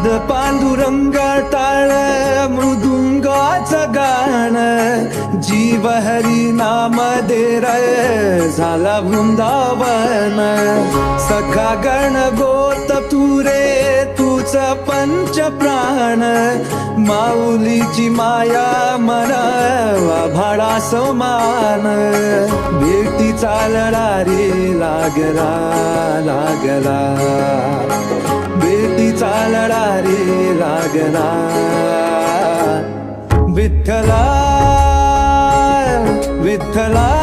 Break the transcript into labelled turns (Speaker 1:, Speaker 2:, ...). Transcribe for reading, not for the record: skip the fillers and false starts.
Speaker 1: नाद पांडुरंग टाळ मृदुंगाचं गाण, जीव हरी नाम दे रे झाला वृंदावन. सखा गण गोत तू रे तूच पंच प्राण, माऊलीची माया मन भाडा समान. भेटीचा लढा रे लागला लागला, भेटीचा लढा रे लागला. विठ्ठला विठ्ठला